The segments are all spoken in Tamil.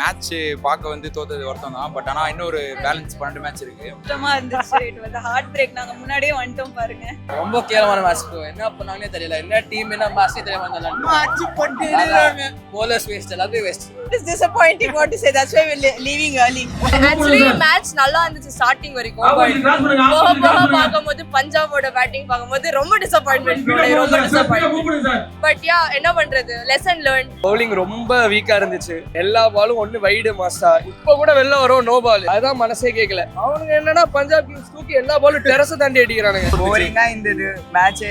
மேட்ச் பார்க்க வந்து தோத்தது வருத்தம் தான். பட் ஆனால் இன்னொரு பேலன்ஸ் 12 மேட்ச் இருக்கு. சுத்தமா இருந்துச்சு. It was heartbreak. நாங்க முன்னாடியே வந்துட்டோம் பாருங்க. ரொம்ப கேவலமான மேட்ச் ப்ரோ. என்ன பண்ணாங்கன்னே தெரியல. என்ன டீம் என்ன மேட்ச் தெரியாம வந்தாங்க. மேட்ச் பண்ணிட்டாங்க. bowlers waste எல்லாமே waste. It is disappointing what to say. That's why we're leaving early. Actually match நல்லா இருந்துச்சு ஸ்டார்டிங் வரைக்கும். போக பாக்கும்போது பஞ்சாபோட பேட்டிங் பாக்கும்போது ரொம்ப டிசப்பாயின்ட்மென்ட் ப்ரோ. ரொம்ப டிசப்பாயின்ட். பட் யா என்ன பண்றது? Lesson learn. bowling ரொம்ப வீக்கா இருந்துச்சு. எல்லா பாலும் ஒன்னு வைடு மாஸ்டா. இப்போ கூட வெளில வரும் நோ பால். அதான் மனசே கேக்கல. அவனுங்க என்னன்னா பஞ்சாப் கிங்ஸ் தூக்கி எல்லா பாலும் டெரஸ் தாண்டி அடிக்கறானுங்க. போரிங்கா இருந்தது மேட்ச்.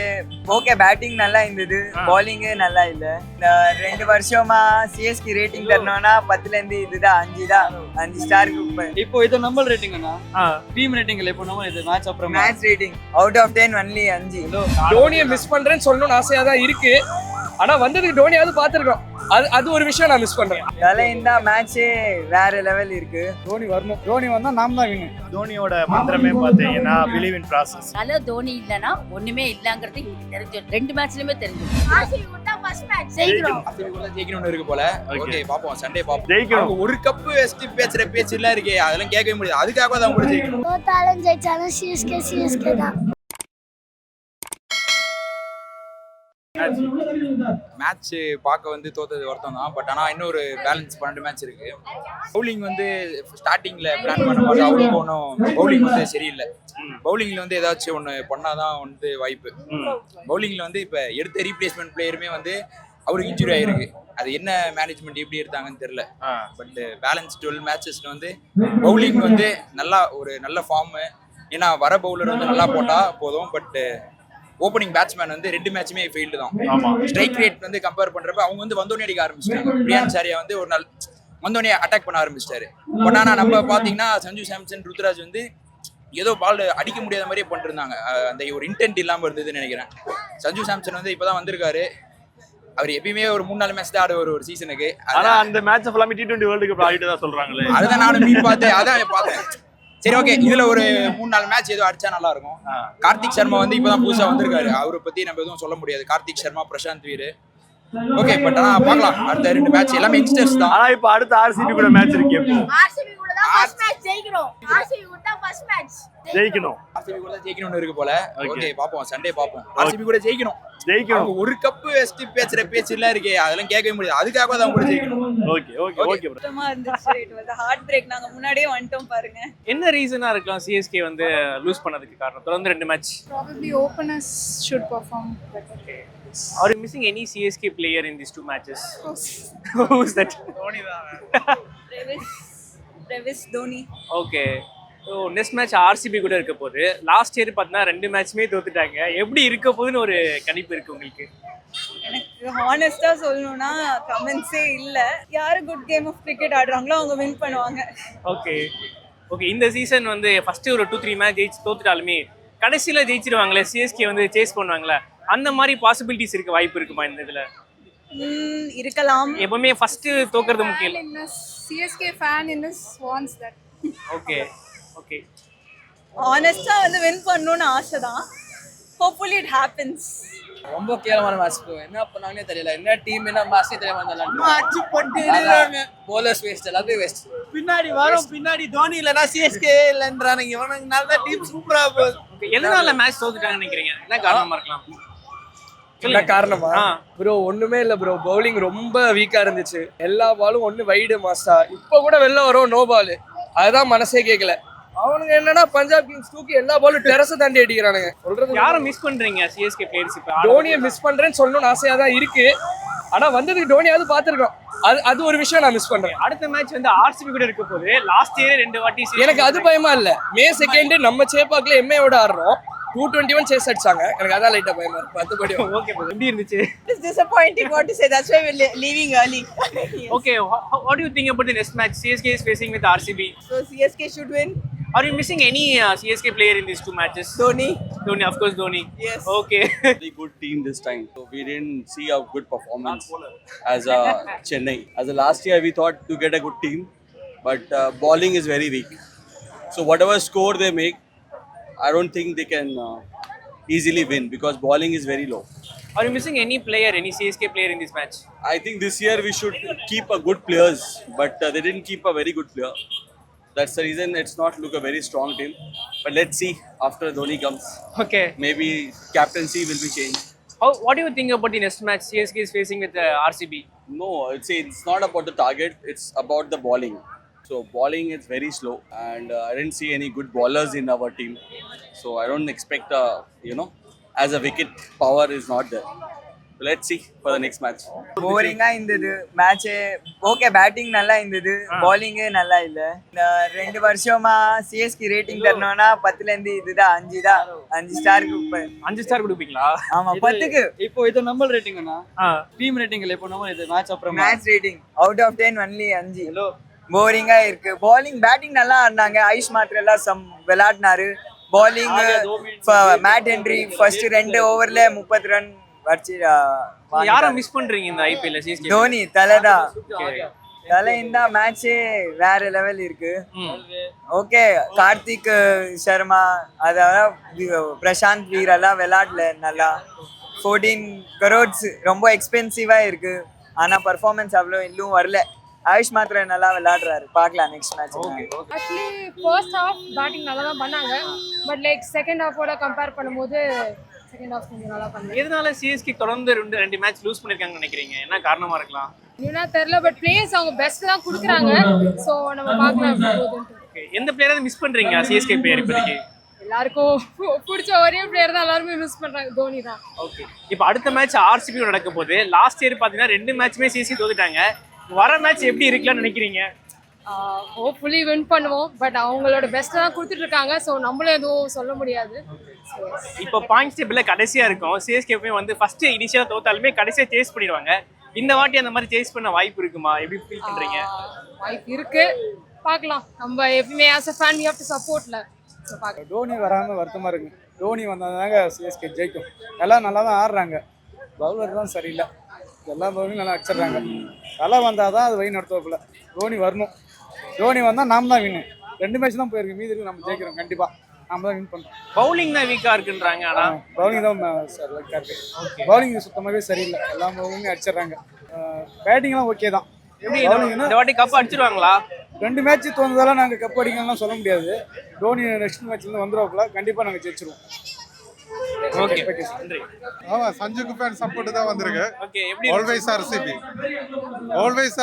ஓகே பேட்டிங் நல்லா இருந்தது, bowling நல்லா இல்ல. இந்த 2 வருஷமா சிஎஸ்கே ரேட்டிங் தரணும்னா 10ல இருந்து இதுதான் 5 ஸ்டாருக்கு. இப்போ இது நம்பர் ரேட்டிங் அண்ணா டீம் ரேட்டிங் இல்ல. இப்போ நம்ம இது மேட்ச் அப்புறம் match rating out of 10 only 5. டோனியை மிஸ் பண்றேன்னு சொல்லணும்னு ஆசையா தான் இருக்கு. ஆனா வந்ததுக்கு டோனியாவது பாத்துருக்கோம். அது ஒரு விஷயம் நான் மிஸ் பண்றேன். தலை இந்த மேட்சே வேற லெவல் இருக்கு. தோனி வரணும். தோனி வந்தா நாம தான் வின். தோனியோட மந்திரமே பாத்தீங்கன்னா பிலீவ் இன் ப்ராசஸ். ஆனா தோனி இல்லனா ஒண்ணுமே இல்லங்கிறது எனக்கு தெரிஞ்சு 2 மேட்ச்லயுமே தெரிஞ்சு. ஆர்சிபி கூட ஃபர்ஸ்ட் மேட்ச் ஜெயிக்கிறோம். ஆர்சிபி கூட ஜெயிக்கணும்னு இருக்கு போல. ஓகே பாப்போம், சண்டே பாப்போம். ஜெயிக்கணும். ஒரு கப் வெஸ்ட் பேச்சுற பேச்சு எல்லாம் இருக்கே, அதெல்லாம் கேட்கவே முடியாது. அதுக்காக தான் கூட ஜெயிக்கணும். தோத்தாலும் ஜெயிச்சாலும் சிஎஸ்கே தான். மேட்ச் பார்க்க வந்து தோத்தது வருத்தம் தான். பட் ஆனால் இன்னொரு பேலன்ஸ் 12 மேட்ச் இருக்கு. பவுலிங் வந்து ஸ்டார்டிங்ல பிளான் பண்ண மாதிரி அவருக்கு ஒன்றும் பவுலிங் வந்து சரியில்லை. பவுலிங்ல வந்து ஏதாச்சும் ஒன்று பண்ணாதான் வந்து வாய்ப்பு. பவுலிங்ல வந்து இப்போ எடுத்த ரீப்ளேஸ்மெண்ட் பிளேயருமே வந்து அவருக்கு இன்ஜுரி ஆயிருக்கு. அது என்ன மேனேஜ்மெண்ட் எப்படி எடுத்தாங்கன்னு தெரியல. பட் பேலன்ஸ் 12 மேட்சஸ்ல வந்து பவுலிங் வந்து ஒரு நல்ல ஃபார்ம். ஏன்னா வர பவுலர் வந்து நல்லா போட்டா போதும். பட் ஓப்பனிங் பேட்ஸ்மேன் வந்து 2 மேட்சுமே ஃபெயில்டு தான். ஸ்ட்ரைக் ரேட் வந்து கம்பேர் பண்றப்ப அவங்க வந்து வந்தோடனே அடிக்க ஆரம்பிச்சிட்டாங்க. பிரியான் சாரியா வந்து ஒரு நாள் வந்தோடனே அட்டாக் பண்ண ஆரம்பிச்சிட்டாரு. பட் ஆனால் நம்ம பார்த்தீங்கன்னா சஞ்சு சாம்சன், ருத்ராஜ் வந்து ஏதோ பால் அடிக்க முடியாத மாதிரியே பண்ணிட்டு இருந்தாங்க. அந்த ஒரு இன்டென்ட் இல்லாமல் இருந்ததுன்னு நினைக்கிறேன். சஞ்சு சாம்சன் வந்து இப்போதான் வந்திருக்காரு. அவர் எப்பயுமே ஒரு 3-4 மேட்ச் தான் ஆடுவார் ஒரு சீசனுக்கு. ஆனா அந்த மேட்ச் ஃபுல்லாமே T20 வேர்ல்ட் கப் ஆடிட்டு தான் சொல்றாங்களே. அதுதான் நானும் மீன் பார்த்தேன். சரி ஓகே, இதுல ஒரு 3-4 மேட்ச் ஏதோ அடிச்சா நல்லா இருக்கும். கார்த்திக் சர்மா வந்து இப்பதான் புதுசா வந்திருக்காரு. அவரை பத்தி நம்ம எதுவும் சொல்ல முடியாது. கார்த்திக் சர்மா, பிரசாந்த் வீர் ஓகே. பட் ஆனா பார்க்கலாம், அடுத்த 2 மேட்ச் எல்லாமே யங்ஸ்டர்ஸ் தான். ஆனா இப்போ அடுத்த ஆர்சிபி கூட மேட்ச் இருக்கு. ஆர்சிபி கூட தான் ஃபர்ஸ்ட் மேட்ச் ஜெயிக்கிறோம். ஆர்சிபி கூட தான் ஃபர்ஸ்ட் மேட்ச் ஜெயிக்கணும். ஆர்சிபி கூட ஜெயிக்கணும்னு இருக்கு போல. ஓகே பாப்போம், சண்டே பாப்போம். ஆர்சிபி கூட ஜெயிக்கணும். ஒரு கப் வெஸ்ட் பேச்சுற பேச்சு எல்லாம் இருக்கே, அதெல்லாம் கேட்கவே முடியாது. அதுக்காக தான் கூட ஜெயிக்கணும். ஓகே சுத்தமா இருந்துச்சு. It was heartbreak. நாங்க முன்னாடியே வந்துட்டோம் பாருங்க. என்ன ரீசனா இருக்கலாம் சிஎஸ்கே வந்து லூஸ் பண்ணதுக்கு காரணம்? தொடர்ந்து 2 match. Probably openers should perform better. Are you missing any CSK player in these 2 matches? Who is that? Dhoni தான். ரெவிஸ் Dhoni. Okay. So next match RCB கூட இருக்க போகுது. லாஸ்ட் இயர் பார்த்தீங்கன்னா 2 மேட்ச்மே தோத்துட்டாங்க. எப்படி இருக்க போகுதுன்னு ஒரு கணிப்பு இருக்கு உங்களுக்கு? எனக்கு ஹானஸ்டா சொல்லணும்னா கமெண்ட்ஸே இல்ல. யாரு குட் கேம் ஆஃப் கிரிக்கெட் ஆடுறாங்களோ அவங்க வின் பண்ணுவாங்க. ஓகே இந்த சீசன் வந்து ஃபர்ஸ்ட் ஒரு 2-3 மேட்ச் ஜெயிச்சு தோத்துட்டாலுமே கடைசியில ஜெயிச்சிருவாங்களே, சிஎஸ்கே வந்து சேஸ் பண்ணுவாங்களே, அந்த மாதிரி பாசிபிலிட்டிஸ் இருக்க வாய்ப்பு இருக்குமா இந்த இதுல? இருக்கலாம். எப்பவுமே ஃபர்ஸ்ட் தோக்குறது முக்கியம் இல்ல. CSK fan in us wants that. Okay ஹானஸ்டா வந்து வின் பண்ணனும்னு ஆசை தான். Hopefully it happens. ரொம்ப கேவலமான மேட்ச் ப்ரோ. என்ன பண்ணாங்கன்னே தெரியல. என்ன டீம் என்ன மேட்ச் தெரியாம வந்தாங்க. மேட்ச் பண்ணிட்டாங்க. bowlers waste எல்லாமே waste. பின்னாடி வரும். பின்னாடி தோனி இல்லனா சிஎஸ்கே இல்லன்றானுங்க. இவனுங்க நல்ல டீம் சூப்பரா போகுது. எதனால மேட்ச் தோத்துட்டாங்கன்னு நினைக்கிறீங்க? என்ன காரணமா இருக்கலாம்? என்ன காரணமா ப்ரோ? ஒண்ணுமே இல்ல ப்ரோ. பவுலிங் ரொம்ப வீக்கா இருந்துச்சு. எல்லா பாலும் ஒன்னு வைடு மாஸ்டா. இப்போ கூட வெளில வரும் நோ பால். அதுதான் மனசே கேக்கல. அவனுங்க என்னன்னா பஞ்சாப் கிங்ஸ் தூக்கி எல்லா பாலும் டெரஸ் தாண்டி அடிக்கிறானுங்க. சொல்றது யாரை மிஸ் பண்றீங்க சிஎஸ்கே பிளேயர்ஸ்? இப்போ டோனியை மிஸ் பண்றேன்னு சொல்லணும்னு ஆசையா தான் இருக்கு. ஆனா வந்ததுக்கு டோனியாவது பாத்துருக்கோம். அது ஒரு விஷயம் நான் மிஸ் பண்றேன். அடுத்த மேட்ச் வந்து ஆர்சிபி கூட இருக்க போகுது. லாஸ்ட் இயர் 2 வாட்டி எனக்கு அது பயமா இல்ல. May 2 நம்ம சேப்பாக்ல எம்ஏவோட ஆடுறோம். 221 சேஸ் அடிச்சாங்க. எனக்கு அதான் லைட்டா பயமா இருக்கு. மத்தபடி ஓகே ப்ரோ. எப்படி இருந்துச்சு? It is disappointing what to say. That's why we're leaving early. Yes. Okay, what do you think about the next match? CSK is facing with RCB. So CSK should win. Are you missing any CSK player in these 2 matches? Dhoni. Of course, Dhoni. Yes. Okay. Very good team this time. So we didn't see a good performance as Chennai. As a last year, we thought to get a good team, but bowling is very weak. So whatever score they make, I don't think they can easily win because bowling is very low. Are you missing any player, any CSK player in this match? I think this year we should keep a good players, but they didn't keep a very good player. That's the reason it's not look a very strong team. But let's see after Dhoni comes. Okay. Maybe captaincy will be changed. What do you think about the next match CSK is facing with RCB? No, it's not about the target. It's about the bowling. So bowling is very slow, and I didn't see any good bowlers in our team. So I don't expect, as a wicket power is not there. Let's see for the next match. போரிங்கா இருந்தது மேட்ச். ஓகே பேட்டிங் நல்லா இருந்தது, பவுலிங்கே நல்லா இல்ல. இந்த 2 வருஷமா சிஎஸ்கே ரேட்டிங் தரணும்னா 10ல இருந்து இதுதான் 5 ஸ்டாருக்கு 5 ஸ்டார் கொடுப்பீங்களா? ஆமா 10க்கு. இப்போ இது நம்ம ரேட்டிங்னா டீம் ரேட்டிங்ல இப்போ நம்ம இது மேட்ச் அப்புறம் match rating out of 10 only 5. போரிங்கா இருக்கு. bowling பேட்டிங் நல்லா ஆடினாங்க. ஆயுஷ் மாத்ரே எல்லாம் விளையாடினாரு. bowling மேட் ஹென்ரி ஃபர்ஸ்ட் 2 ஓவர்ல 30 ரன் வச்சு யாரை மிஸ் பண்றீங்க இந்த ஐபிஎல்ல சிஎஸ்கே? தோனி தலைதான். தலை இந்த மேட்சே வேற லெவல் இருக்கு. ஓகே கார்த்திக் சர்மா அதாவது பிரசாந்த் வீர் எல்லாம் விளையாடல நல்லா. 14 crores ரொம்ப எக்ஸ்பென்சிவா இருக்கு. ஆனா பர்ஃபார்மன்ஸ் அவ்வளோ இன்னும் வரல. ஆயுஷ் மாத்ரே நல்லா விளையாடுறாரு. பார்க்கலாம் next match. Actually first half batting நல்லா தான் பண்ணாங்க, பட் லைக் செகண்ட் ஹாஃபோட கம்பேர் பண்ணும்போது செகண்ட் ஹாஃப் கொஞ்சம் நல்லா பண்ணாங்க. எதனால சிஎஸ்கே தொடர்ந்து ரெண்டு மேட்ச் லூஸ் பண்ணிருக்காங்கன்னு நினைக்கிறீங்க? என்ன காரணமா இருக்கலாம்? இன்னும் தெரியல, பட் பிளேயர்ஸ் அவங்க பெஸ்ட் தான் கொடுக்குறாங்க. ஸோ நம்ம பார்க்கலாம். எந்த பிளேயரை மிஸ் பண்றீங்க சிஎஸ்கே பிளேயர் இப்போதைக்கு? எல்லாருக்கும் பிடிச்ச ஒரே பிளேயர் தான் எல்லாருமே மிஸ் பண்றாங்க, தோனி தான். ஓகே, இப்போ அடுத்த மேட்ச் ஆர்சிபி நடக்க போகுது. லாஸ்ட் இயர் பார்த்தீங்கன்னா 2 மேட்ச்மே சிஎஸ்கே தோத்துட்டாங்க. வர மேட்ச் எப்படி இருக்கலாம்னு நினைக்கிறீங்க? ஹோப்ஃபுல்லி வின் பண்ணுவோம், பட் அவங்களோட பெஸ்ட்டை தான் கொடுத்துட்டு இருக்காங்க. ஸோ நம்மளும் எதுவும் சொல்ல முடியாது. இப்போ பாயிண்ட்ஸ் டேபிள்ல கடைசியா இருக்கும். சிஎஸ்கே வந்து ஃபர்ஸ்ட் இனிஷியலா தோத்தாலுமே கடைசியா சேஸ் பண்ணிடுவாங்க. இந்த வாட்டி அந்த மாதிரி சேஸ் பண்ண வாய்ப்பு இருக்குமா? எப்படி ஃபீல் பண்றீங்க? வாய்ப்பு இருக்கு, பார்க்கலாம். நம்ம எப்பவுமே as a fan we have to சப்போர்ட்ல. ஸோ பார்க்கலாம். டோனி வராமல் வருத்தமாக இருக்கு. டோனி வந்ததாங்க சிஎஸ்கே ஜெயிக்கும். எல்லாம் நல்லா தான் ஆடுறாங்க, பவுலர் தான் சரியில்லை. எல்லா பவுலரும் நல்லா அடிச்சிடுறாங்க. நல்லா வந்தால் தான் அது வழி நடத்துவப்பில்ல. டோனி வரணும். டோனி வந்தால் நாம் தான் வின்னு. 2 மேட்ச் தான் போயிருக்கு, மீதி இருக்கு நம்ம ஜெயிக்கிறோம். கண்டிப்பாக நாம் தான் வின் பண்ணுறோம். பவுலிங் தான் வீக்கா இருக்குன்றாங்க. ஆனால் பவுலிங் தான் சார் வீக்காக இருக்குது. பவுலிங் சுத்தமாகவே சரியில்லை. எல்லா பவுலிங்குமே அடிச்சிடுறாங்க. பேட்டிங்லாம் ஓகே தான். எப்படி இந்த வாட்டி கப் அடிச்சிருவாங்களா? 2 மேட்ச் தோணுதால நாங்கள் கப் அடிக்கணும்லாம் சொல்ல முடியாது. டோனி நெக்ஸ்ட் மேட்ச்லேருந்து வந்துடுவாப்புல. கண்டிப்பாக நாங்கள் ஜெயிச்சிருவோம். ஓகே, நன்றி. ஆமா, சஞ்சுக்கு ஃபேன் சப்போர்ட் தான் வந்திருக்கு. ஓகே, எப்படி ஆல்வேஸ்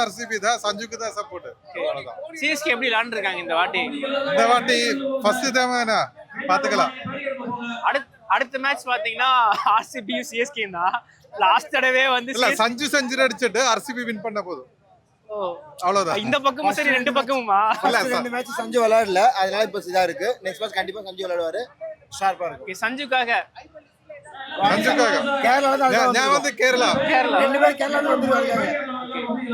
ஆர்சிபி தான், சஞ்சுக்கு தான் சப்போர்ட். அவ்வளவுதான். சிஎஸ்கே எப்படி விளையாண்டுருக்காங்க இந்த வாட்டி? ஃபர்ஸ்ட் தேவைனா பாத்துக்கலாம். அடுத்த மேட்ச் பாத்தீங்கன்னா ஆர்சிபி சிஎஸ்கே தான். லாஸ்ட் தடவை வந்து இல்ல சஞ்சு செஞ்சுரி அடிச்சிட்டு ஆர்சிபி வின் பண்ண போதும். அவ்வளவுதான். இந்த பக்கமும் சரி 2 பக்கமுமா? 2 மேட்ச் சஞ்சு விளையாடல, அதனால இப்ப இதா இருக்கு. நெக்ஸ்ட் மேட்ச் கண்டிப்பா சஞ்சு விளையாடுவாரு. ஷார்ப்பா இருக்கு. சஞ்சுக்காக கேரளா நான் வந்து கேரளா 2 பேர் கேரளால வந்துருவாங்க.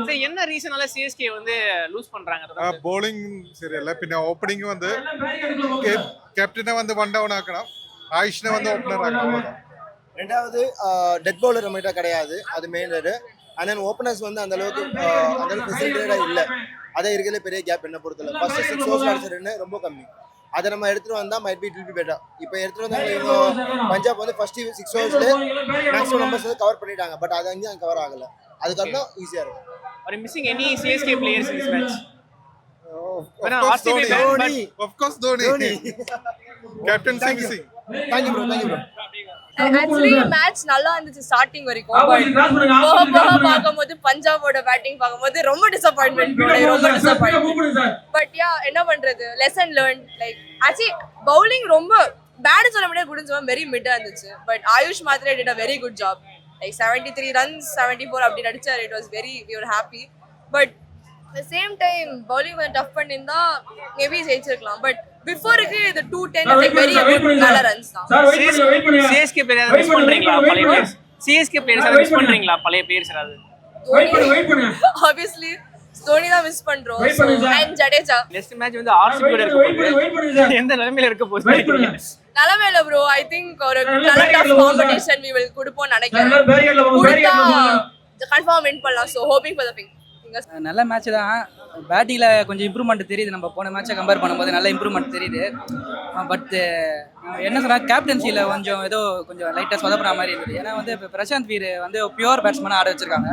சரி, என்ன ரீசனால சிஎஸ்கே வந்து லூஸ் பண்றாங்க? ബോളിംഗ് ശരിയല്ല. പിന്നെ ഓപ്പണിംഗ് വന്ന് கேப்டனை வந்து ஒன் டவுன் ஆக்கணும். ஆயுஷ்னை வந்து ஓப்பனர் ஆக்கணும். ரெண்டாவது டெத் பவுலர் நம்மகிட்ட கிடையாது, அது மெயின். அண்ட் தென் ஓப்பனர்ஸ் வந்து அந்த அளவுக்கு ஃபெசிலிட்டேட்டா இல்லை. அதே இருக்கிறதுல பெரிய கேப் என்ன பொறுத்தல. ஃபர்ஸ்ட் 6 ஓவர்ஸ் அடிச்சிருன்னு ரொம்ப கம்மி. அதை நம்ம எடுத்துட்டு வந்தா might be it will be better. இப்போ எடுத்துட்டு வந்தாங்க இவங்க பஞ்சாப் வந்து ஃபர்ஸ்ட் 6 ஓவர்ஸ்ல மேக்ஸிமம் நம்பர்ஸ் கவர் பண்ணிட்டாங்க. பட் அது அங்கே கவர் ஆகல. அதுக்கப்புறம் ஈஸியா இருக்கும். Are you missing any CSK players in this match? Of course Dhoni. Captaincy missing. Thank you bro. Actually match நல்லா இருந்துச்சு ஸ்டார்டிங் வரைக்கும். போக போக பார்க்கும்போது பஞ்சாபோட பேட்டிங் பார்க்கும்போது ரொம்ப டிசப்பாயின்மெண்ட். பட் யா என்ன பண்றது, lesson learn. Like actually bowling ரொம்ப பேட் சொல்ல முடியாது, குட் சொல்ல வெரி மிட்டா இருந்துச்சு. But AYUSH Mhatre did a very good job. Like 73 runs 74 அப்படி அடிச்சார். It was very, we were happy. But at the same time bowling வந்து டஃப் பண்ணிருந்தா மேபி ஜெயிச்சிருக்கலாம். பட் பிஃபோருக்கு இது 210 like very good நல்ல ரன்ஸ் தான். சிஎஸ்கே பிளேயர்ஸ் மிஸ் பண்றீங்களா? பழைய பிளேயர்ஸ் சிஎஸ்கே பிளேயர்ஸ் மிஸ் பண்றீங்களா? பழைய பிளேயர்ஸ் ஏதாவது? obviously தோனி தான் மிஸ் பண்றோம். அண்ட் ஜடேஜா. நெக்ஸ்ட் மேட்ச் வந்து ஆர்சிபி கூட இருக்க போகுது. எந்த நிலைமையில இருக்க போகுது? நிலைமையில ப்ரோ ஐ திங்க் ஒரு நல்ல டஃப் காம்படிஷன் we will கொடுப்போம் நினைக்கிறேன். கொடுத்தா கன்ஃபார்ம் வின் பண்ணலாம். So hoping for the win. நல்ல மேட்ச் தான். பேட்டிங்கில் கொஞ்சம் இம்ப்ரூவ்மெண்ட் தெரியுது, நம்ம போன மேட்சை கம்பேர் பண்ணும்போது நல்ல இம்ப்ரூவ்மெண்ட் தெரியுது. பட் என்ன சொன்னால் கேப்டன்சியில் கொஞ்சம் லைட்டாக சொதப்புற மாதிரி இருந்தது. ஏன்னா வந்து இப்போ பிரசாந்த் வீர் வந்து பியூர் பேட்ஸ்மேனாக ஆட வச்சிருக்காங்க.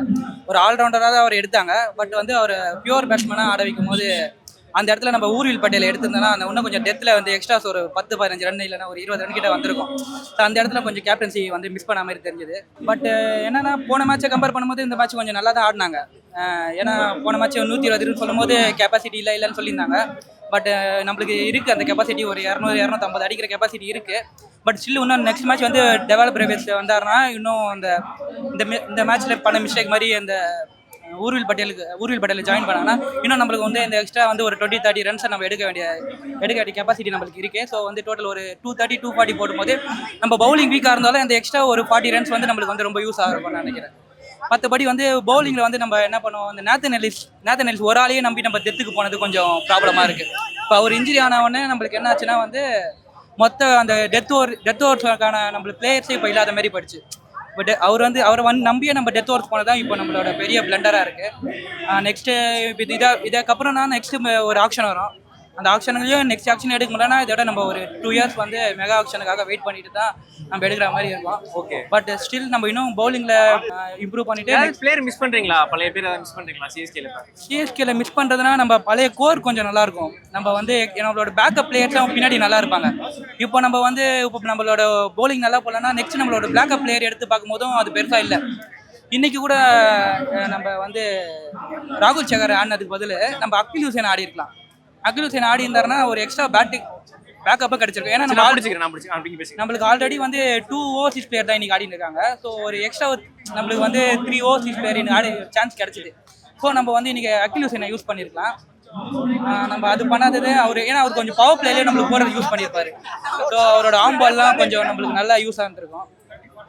ஒரு ஆல்ரவுண்டராக தான் அவர் எடுத்தாங்க. பட் வந்து அவர் பியூர் பேட்ஸ்மேனாக ஆட வைக்கும் போது அந்த இடத்துல நம்ம ஊர்வில் பட்டேல் எடுத்திருந்தோம்னா அந்த இன்னும் கொஞ்சம் டெத்தில் வந்து எக்ஸ்ட்ராஸ் ஒரு 10-15 ரன் இல்லைன்னா ஒரு 20 ரன் கிட்ட வந்திருக்கும். ஸோ அந்த இடத்துல கொஞ்சம் கேப்டன்சி வந்து மிஸ் பண்ண மாதிரி தெரிஞ்சுது. பட் என்னன்னா போன மேட்சை கம்பேர் பண்ணும்போது இந்த மேட்ச் கொஞ்சம் நல்லா தான் ஆடினாங்க. ஏன்னா போன மேட்ச் 120 சொல்லும் போது கெப்பாசிட்டி இல்லைன்னு சொல்லியிருந்தாங்க. பட் நம்மளுக்கு இருக்குது அந்த கெப்பாசிட்டி, ஒரு 200-250 அடிக்கிற கெப்பாசிட்டி இருக்குது. பட் ஸ்டில் இன்னும் நெக்ஸ்ட் மேட்ச் வந்து டெவலப் பிரவேஸ் வந்தாருன்னா இன்னும் இந்த மேட்ச்சில் பண்ண மிஸ்டேக் மாதிரி அந்த ஊர்வில் பட்டேல் ஜாயின் பண்ணாங்கன்னா இன்னும் நம்மளுக்கு வந்து இந்த எக்ஸ்ட்ரா வந்து ஒரு 20-30 ரன்ஸை நம்ம எடுக்க வேண்டிய கெப்பாசிட்டி நம்மளுக்கு இருக்குது. ஸோ வந்து டோட்டல் ஒரு 230-240 போடும்போது நம்ம பவுலிங் வீக்காக இருந்தாலும் அந்த எக்ஸ்ட்ரா ஒரு 40 ரன்ஸ் வந்து நம்மளுக்கு வந்து ரொம்ப யூஸ் ஆகும்னு நினைக்கிறேன். மற்றபடி வந்து பவுலிங்கில் வந்து நம்ம என்ன பண்ணுவோம், அந்த நேத்தன் எல்லிஸ் ஒரு ஆளையே நம்பி நம்ம டெத்துக்கு போனது கொஞ்சம் ப்ராப்ளமாக இருக்குது. இப்போ அவர் இன்ஜுரி ஆனவொடனே நம்மளுக்கு என்ன ஆச்சுன்னா வந்து மொத்த அந்த டெத் ஓவர்ஸ்க்கான நம்மளுக்கு பிளேயர்ஸே இப்போ இல்லாத மாதிரி போயிடுச்சு. பட் அவரை நம்பியே நம்ம டெத் ஓவர்ஸ் போனது தான் இப்போ நம்மளோட பெரிய பிளண்டராக இருக்குது. நெக்ஸ்ட்டு இப்போ இதுக்கப்புறம் தான் நெக்ஸ்ட்டு ஒரு ஆக்ஷன் வரும். அந்த ஆக்ஷன்லையும் நெக்ஸ்ட் ஆக்ஷன் எடுக்க முடியலன்னா இதோட நம்ம ஒரு 2 இயர்ஸ் வந்து மெகா ஆக்ஷனுக்காக வெயிட் பண்ணிட்டு தான் நம்ம எடுக்கிற மாதிரி இருக்கும். ஓகே. பட் ஸ்டில் நம்ம இன்னும் பவுலிங்கில் இம்ப்ரூவ் பண்ணிட்டு பிளேயர் மிஸ் பண்ணுறீங்களா? பழைய பேர் மிஸ் பண்ணுறீங்களா சிஎஸ்கேல மிஸ் பண்ணுறதுனா நம்ம பழைய கோர் கொஞ்சம் நல்லாயிருக்கும். நம்ம வந்து நம்மளோட பேக்கப் பிளேயர்ஸ்லாம் பின்னாடி நல்லா இருப்பாங்க. இப்போ நம்மளோட பவுலிங் நல்லா போடலன்னா நெக்ஸ்ட் நம்மளோட பேக்கப் பிளேயர் எடுத்து பார்க்கும்போதும் அது பெருசாக இல்லை. இன்னைக்கு கூட நம்ம வந்து ராகுல் சேகர் ஆடினதுக்கு பதில் நம்ம அகில் ஹுசேன் ஆடி இருக்கலாம். அகில் ஹுசேன் ஆடி இருந்தாருன்னா ஒரு எக்ஸ்ட்ரா பேக்கப்பாக கிடைச்சிருக்கும். ஏன்னா நம்மளுக்கு ஆல்ரெடி வந்து 2 ஓவர்சீஸ் பிளேயர் தான் இன்னைக்கு ஆடிட்டு இருக்காங்க. ஸோ ஒரு எக்ஸ்ட்ரா நம்மளுக்கு வந்து 3 ஓவர்சீஸ் பிளேயர் இன்னைக்கு ஆடி சான்ஸ் கிடைச்சிது. ஸோ நம்ம வந்து இன்னைக்கு அகில் ஹுசேனை யூஸ் பண்ணியிருக்கலாம். நம்ம அது பண்ணாதது ஏன்னா அவர் கொஞ்சம் பவர் பிளேலேயே நம்மளுக்கு போகிறது யூஸ் பண்ணியிருப்பாரு. ஸோ அவரோட ஆம் பால்லாம் கொஞ்சம் நம்மளுக்கு நல்லா யூஸ் ஆகிருக்கும்.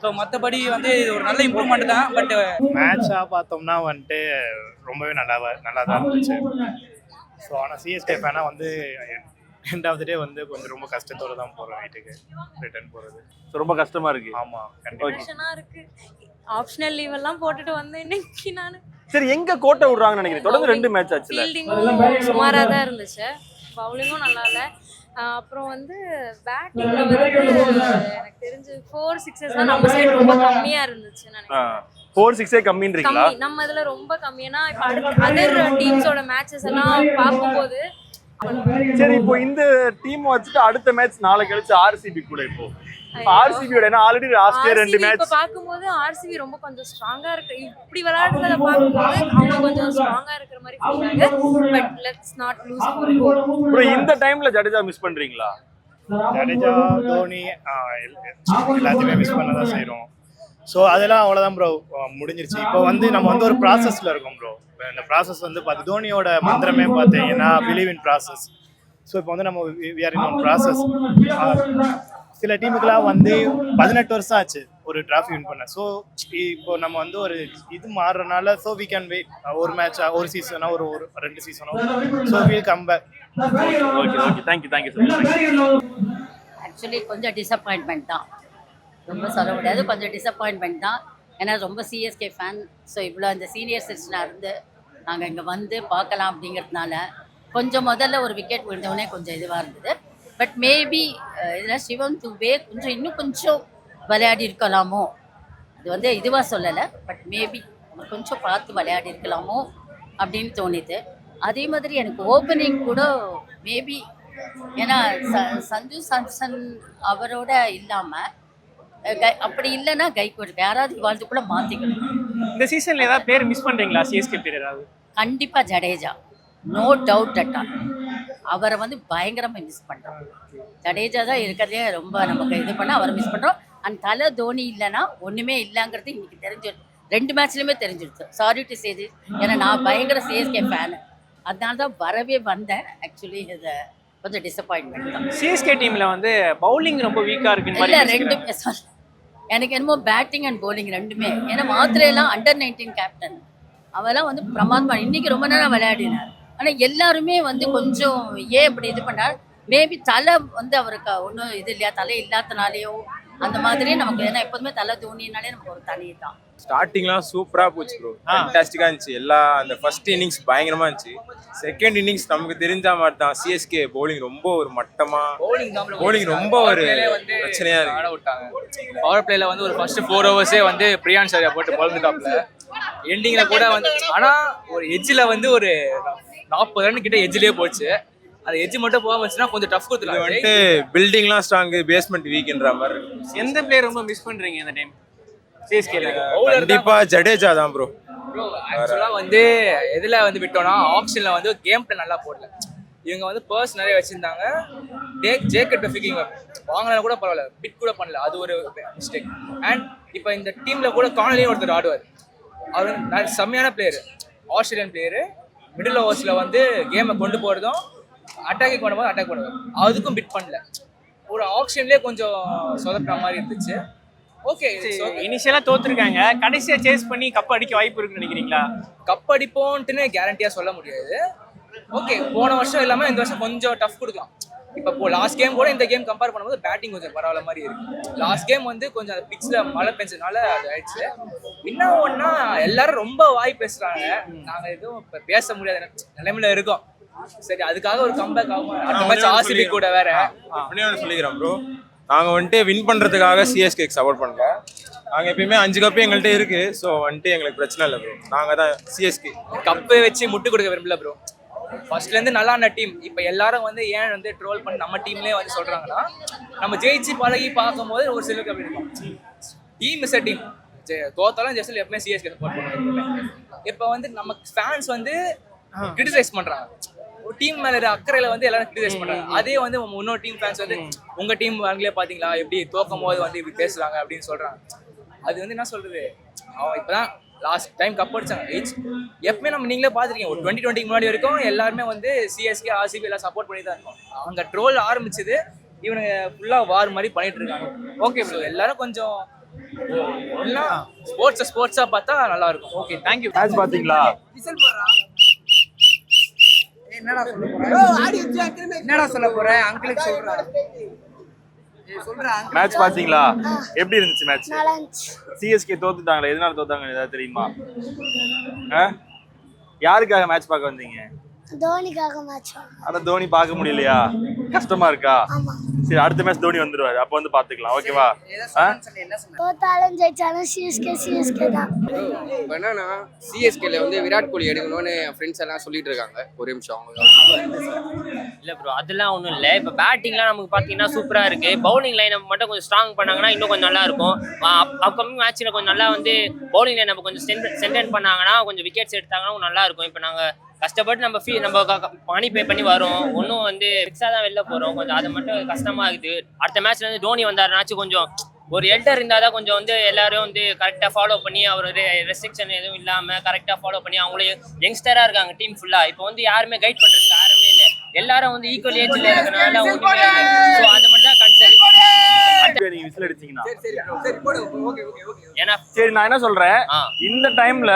ஸோ மற்றபடி வந்து இது ஒரு நல்ல இம்ப்ரூவ்மெண்ட் தான். பட் மேட்சாக பார்த்தோம்னா வந்துட்டு ரொம்பவே நல்லா தான் இருந்துச்சு. ஸோ ஆனால் சிஎஸ்கே ஃபேனாக வந்து எண்ட் ஆஃப் த டே வந்து கொஞ்சம் ரொம்ப கஷ்டத்தோடு தான் போகிறோம் வீட்டுக்கு ரிட்டர்ன் போகிறது. ஸோ ரொம்ப கஷ்டமாக இருக்குது. ஆமாம், கண்டிப்பாக இருக்கு. ஆப்ஷனல் லீவ் எல்லாம் போட்டுட்டு வந்தேன் இன்னைக்கு நான். சரி, எங்க கோட்டை விடுறாங்கன்னு நினைக்கிறேன்? தொடர்ந்து 2 மேட்ச் ஆச்சு. ஃபீல்டிங்கும் சுமாராக தான் இருந்துச்சு, பவுலிங்கும் நல்லா இல்லை. அப்புறம் வந்து பேட்டிங்ல வந்து எனக்கு தெரிஞ்சு 4-6 தான் நம்ம சைடு ரொம்ப கம்மியா இருந்துச்சு நினைக்கிறேன். 4-6 கம்மின்றீங்களா? நம்ம இதுல ரொம்ப கம்மியா. இப்போ அதர் டீம்ஸோட மேட்சஸ் எல்லாம் பார்க்கும்போது சரி, இப்போ இந்த டீம் வச்சுட்டு அடுத்த மேட்ச் நாளை கழிச்சு ஆர்சிபி கூட. இப்போ ஆர்சிபியோட என்ன ஆல்ரெடி லாஸ்ட் இயர் 2 மேட்ச். இப்போ பார்க்கும்போது ஆர்சிபி ரொம்ப கொஞ்சம் ஸ்ட்ராங்கா இருக்கு. இப்படி விளையாடுறத பார்க்கும்போது அவங்க கொஞ்சம் ஸ்ட்ராங்கா இருக்கிற மாதிரி feel. But let's not loose for goal. Bro, இந்த டைம்ல ஜடேஜா மிஸ் பண்றீங்களா? ஜடேஜா, தோனி எல்லாத்தையுமே மிஸ் பண்ண தான் செய்கிறோம். ஸோ அதெல்லாம் அவ்வளோதான் ப்ரோ, முடிஞ்சிருச்சு. இப்போ வந்து நம்ம வந்து ஒரு ப்ராசஸில் இருக்கோம் ப்ரோ. இந்த ப்ராசஸ் வந்து தோனியோட மந்திரமே பார்த்தீங்கன்னா பிலீவ் இன் ப்ராசஸ். ஸோ இப்போ வந்து நம்ம we are in one process. சில டீமுக்கெல்லாம் வந்து 18 வருஷம் ஆச்சு ஒரு டிராஃபி வின் பண்ண. ஸோ இப்போ நம்ம வந்து ஒரு இது மாறுறதுனால ஸோ வி கேன் வெயிட் ஒரு மேட்சா, ஒரு சீசனோ, ஒரு 2 சீசனோ. So will come back. Okay, thank you sir. Actually கொஞ்சம் டிசப்பாயின்மெண்ட் தான், ரொம்ப சொல்ல முடியாது, கொஞ்சம் டிசப்பாயின்மெண்ட் தான். ஏன்னா ரொம்ப சிஎஸ்கே ஃபேன். ஸோ இவ்வளோ இந்த சீனியர் சிட்டிசனாக இருந்து நாங்கள் இங்கே வந்து பார்க்கலாம் அப்படிங்கிறதுனால கொஞ்சம் முதல்ல ஒரு விக்கெட் விழுந்தவுடனே கொஞ்சம் இதுவாக இருந்தது. பட் மேபி இதில் சிவம் துபே இன்னும் கொஞ்சம் விளையாடி இருக்கலாமோ, அது வந்து இதுவாக சொல்லலை, பட் மேபி கொஞ்சம் பார்த்து விளையாடி இருக்கலாமோ அப்படின்னு தோணிது. அதே மாதிரி எனக்கு ஓப்பனிங் கூட மேபி, ஏன்னா சஞ்சு சாம்சன் அவரோட இல்லாமல் அப்படி இல்லைன்னா கைக்கோடு யாராவது வாழ்த்துக்குள்ள மாற்றிக்கணும். இந்த சீசன்ல ஏதாவது பேர் மிஸ் பண்றீங்களா? சிஎஸ்கே பேர் ஏதாவது? கண்டிப்பாக Jadeja, no doubt at all. அவரை வந்து பயங்கரமாக மிஸ் பண்ணுறோம். ஜடேஜா தான் இருக்கிறதே ரொம்ப நமக்கு இது பண்ண அவரை மிஸ் பண்ணுறோம். அண்ட் தலை தோனி இல்லைன்னா ஒன்றுமே இல்லைங்கிறது இன்னைக்கு தெரிஞ்சிடும். 2 மேட்ச்லையுமே தெரிஞ்சிடுச்சு. சாரி டு சே திஸ், ஏன்னா நான் பயங்கர சிஎஸ்கே ஃபேனு, அதனால தான் வரவே வந்தேன். ஆக்சுவலி இதை கொஞ்சம் டிசப்பாயின்மெண்ட் தான். சிஎஸ்கே டீம்ல வந்து பவுலிங் ரொம்ப வீக்கா இருக்கு. இல்லை, 2 எனக்கு என்னமோ பேட்டிங் அண்ட் பவுலிங் 2மே. ஏன்னா மாத்திரையெல்லாம் அண்டர் 19 கேப்டன், அவெல்லாம் வந்து பிரமாதமா இன்னைக்கு ரொம்ப நேரம் விளையாடினார். ஆனால் எல்லாருமே வந்து கொஞ்சம் ஏன் இப்படி இது பண்ணார், மேபி தலை வந்து அவருக்கு ஒன்றும் இது இல்லையா, தலை இல்லாதனாலேயோ அந்த மாதிரி நமக்கு ஏன்னா எப்போதுமே தலை தோனினாலே நமக்கு ஒரு தனி தான். ஸ்டார்டிங்லாம் சூப்பராக போச்சு ப்ரோ, ஃபேண்டாஸ்டிக்காக இருந்துச்சு. அந்த ஃபர்ஸ்ட் இன்னிங்ஸ் பயங்கரமாக இருந்துச்சு. செகண்ட் இன்னிங்ஸ் நமக்கு தெரிஞ்ச மாதிரி தான். சிஎஸ்கே பவுலிங் ரொம்ப ஒரு பவுலிங் ரொம்ப ஒரு பிரச்சனையாக இருக்கு. பவர் பிளேல வந்து ஒரு ஃபர்ஸ்ட் 4 ஹவர்ஸே வந்து பிரியான் சாரியா போட்டு பழந்துட்டாப்ல. எண்டிங்ல கூட வந்து ஆனா ஒரு எட்ஜில் வந்து ஒரு 40 ரன் கிட்ட எட்ஜிலே போச்சு. அது எட்ஜ் மட்டும் போகாம வச்சுன்னா கொஞ்சம் டஃப் கொடுத்துருக்காங்க. வந்துட்டு பில்டிங்லாம் ஸ்ட்ராங், பேஸ்மெண்ட் வீக்ன்ற மாதிரி. எந்த பிளேயர் ரொம்ப மிஸ் பண்றீங்க இந்த டைம் சிஎஸ்கேல? கண்டிப்பா ஜடேஜா தான் ப்ரோ. ஆக்சுவலா வந்து எதுல வந்து விட்டோம்னா ஆப்ஷன்ல வந்து கேம் பிளே நல்லா போடல. இவங்க வந்து பர்ஸ் நிறைய வச்சிருந்தாங்க. ஜேக்கெட் ஃபிக்கிங் வாங்கினா கூட பரவாயில்ல, பிட் கூட பண்ணல, அது ஒரு மிஸ்டேக். அண்ட் இப்போ இந்த டீம்ல கூட கானலியும் ஒருத்தர் ஆடுவார். அவர் செம்மையான பிளேயர், ஆஸ்திரேலியன் பிளேயரு. மிடில் ஓவர்ஸ்ல வந்து கேமை கொண்டு போறதும் அட்டாக் பண்ணும்போது அட்டாக் பண்ணுவார். அதுக்கும் பிட் பண்ணல. ஒரு ஆப்ஷன்லேயே கொஞ்சம் சொதப்புற மாதிரி இருந்துச்சு. ஓகே, இனிஷியலா தோத்துருக்காங்க, கடைசியா சேஸ் பண்ணி கப் அடிக்க வாய்ப்பு இருக்குன்னு நினைக்கிறீங்களா? கப் அடிப்போன்ட்டுன்னு கேரண்டியா சொல்ல முடியாது. ஓகே, போன வருஷம் இல்லாம இந்த வருஷம் கொஞ்சம் டஃப் கொடுக்கலாம். இப்போ லாஸ்ட் கேம் கூட இந்த கேம் கம்பேர் பண்ணும்போது பேட்டிங் கொஞ்சம் பரவாயில்ல மாதிரி இருக்கு. லாஸ்ட் கேம் வந்து கொஞ்சம் அந்த பிட்ச்ல மழை பெஞ்சதுனால அது ஆயிடுச்சு. இன்னும் ஒன்னா எல்லாரும் ரொம்ப வாய் பேசுறாங்க, நாங்க எதுவும் இப்ப பேச முடியாத நிலைமையில இருக்கோம். சரி, அதுக்காக ஒரு கம்பேக் ஆகும். அடுத்த மேட்ச் ஆர்சிபி கூட வேற. சொல்லிக்கிறோம் ப்ரோ, நாங்கள் வந்துட்டு வின் பண்ணுறதுக்காக சிஎஸ்கேக்கு சப்போர்ட் பண்ணல. நாங்கள் எப்பயுமே 5 கப்பு எங்கள்கிட்ட இருக்கு. ஸோ வந்துட்டு எங்களுக்கு பிரச்சனை இல்லை ப்ரோ. நாங்கள் தான் சிஎஸ்கே கப்பை வச்சு முட்டு கொடுக்க விரும்பல ப்ரோ. ஃபர்ஸ்ட்லேருந்து நல்லா இருந்த டீம் இப்போ எல்லாரும் வந்து ஏன் வந்து ட்ரோல் பண்ணி நம்ம டீம்லேயே வந்து சொல்கிறாங்கன்னா, நம்ம ஜெயிச்சு பழகி பார்க்கும்போது ஒரு சிலருக்கு அப்படி இருக்கும். Team is a team. தோத்தாலும் ஜெஸ்டில் எப்பவுமே சிஎஸ்கே சப்போர்ட் பண்ணுவாங்க. இப்போ வந்து நம்ம ஃபேன்ஸ் வந்து கிரிட்டிசைஸ் பண்ணுறாங்க. ஒரு டீம் மேல அக்கறையில வந்து எல்லாரும் கிரிட்டிசைஸ் பண்றாங்க. அதே வந்து இன்னொரு டீம் ஃபேன்ஸ் வந்து உங்க டீம் வாங்கலே பாத்தீங்களா எப்படி தோக்கும் போது வந்து இப்படி பேசுறாங்க அப்படின்னு சொல்றாங்க. அது வந்து என்ன சொல்றது, அவன் இப்பதான் லாஸ்ட் டைம் கப் அடிச்சாங்க. எப்பவுமே நம்ம நீங்களே பாத்துருக்கீங்க, ஒரு 2020 முன்னாடி வரைக்கும் எல்லாருமே வந்து சிஎஸ்கே ஆர்சிபி எல்லாம் சப்போர்ட் பண்ணி தான் இருக்கும். அவங்க ட்ரோல் ஆரம்பிச்சது இவனுங்க ஃபுல்லா வார் மாதிரி பண்ணிட்டு இருக்காங்க. ஓகே ப்ரோ, எல்லாரும் கொஞ்சம் ஸ்போர்ட்ஸா பார்த்தா நல்லா இருக்கும். Okay, thank you. மேட்ச் பாத்தீங்களா? என்னடா சொல்ல போற அங்கிளுக்கு சொல்றேன். மேட்ச் பாத்தீங்களா? எப்படி இருந்துச்சு மேட்ச்? சிஎஸ்கே தோத்துட்டாங்களே, எதனால தோத்தாங்க ஏதாவது தெரியுமா? யாருக்காக மேட்ச் பார்க்க வந்தீங்க? தோனிக்காக மேட்ச். ஆனா தோனி பார்க்க முடியலையா? கஷ்டமா இருக்கா? சரி, அடுத்த மேட்ச் தோனி வந்துருவாரு, அப்ப வந்து பாத்துக்கலாம். ஓகேவா? தோத்தாலும் ஜெயிச்சாலும் சிஎஸ்கே தான். என்னன்னா சிஎஸ்கேல வந்து விராட் கோலி எடுக்கணும்னு என் ஃப்ரெண்ட்ஸ் எல்லாம் சொல்லிட்டு இருக்காங்க. ஒரு நிமிஷம். இல்ல ப்ரோ, அதெல்லாம் ஒன்றும் இல்லை. இப்போ பேட்டிங்லாம் நமக்கு பார்த்தீங்கன்னா சூப்பராக இருக்கு. பவுலிங் லைனை மட்டும் கொஞ்சம் ஸ்ட்ராங் பண்ணாங்கன்னா இன்னும் கொஞ்சம் நல்லா இருக்கும். அப்கமிங் மேட்ச்சில் கொஞ்சம் நல்லா வந்து பவுலிங் லைனை கொஞ்சம் ஸ்ட்ரென்தன் பண்ணாங்கன்னா, கொஞ்சம் விக்கெட்ஸ் எடுத்தாங்கன்னா நல்லா இருக்கும். இப்போ நாங்கள் கஷ்டப்பட்டு நம்ம மணி பே பண்ணி வரோம், ஒன்றும் வந்து ஃபிக்ஸாக தான் வெளில போகிறோம். கொஞ்சம் அது மட்டும் கஷ்டமாக இருக்குது. அடுத்த மேட்ச்ல வந்து தோனி வந்தாருனாச்சும் கொஞ்சம் ஒரு எல்டர் இருந்தால் தான் கொஞ்சம் வந்து எல்லாரும் வந்து கரெக்டாக ஃபாலோ பண்ணி, அவர் ரெஸ்ட்ரிக்ஷன் எதுவும் இல்லாமல் கரெக்டாக ஃபாலோ பண்ணி, அவங்களே யங்ஸ்டராக இருக்காங்க டீம் ஃபுல்லாக. இப்போ வந்து யாருமே கைட் பண்ணுறதுக்கு யாருமே இல்லை. எல்லாரும் வந்து ஈக்குவல் ஏஜ்ல இருக்கனால ஒண்ணுமே இல்லை. ஸோ அது மட்டும் தான் கன்சர்ன். நீங்க விசில் அடிச்சீங்கன்னா ஏன்னா சரி, நான் என்ன சொல்றேன், இந்த டைம்ல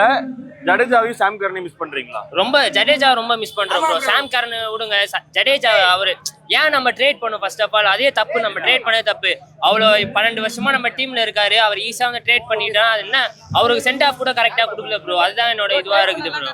ஜடேஜாவையும் சாம் கரனையும் மிஸ் பண்றீங்களா? ரொம்ப ஜடேஜா ரொம்ப மிஸ் பண்றோம் ப்ரோ. சாம் கரன் விடுங்க, ஜடேஜா அவரு ஏன் நம்ம ட்ரேட் பண்ணோம்? ஃபர்ஸ்ட் ஆஃப் ஆல் அதே தப்பு, நம்ம ட்ரேட் பண்ணதே தப்பு. அவ்வளோ 12 வருஷமா நம்ம டீம்ல இருக்காரு, அவர் ஈஸியா வந்து ட்ரேட் பண்ணிட்டா அது என்ன, அவருக்கு சென்ட் ஆஃப் கூட கரெக்டா கொடுக்கல ப்ரோ. அதுதான் என்னோட இதுவா இருக்குது ப்ரோ.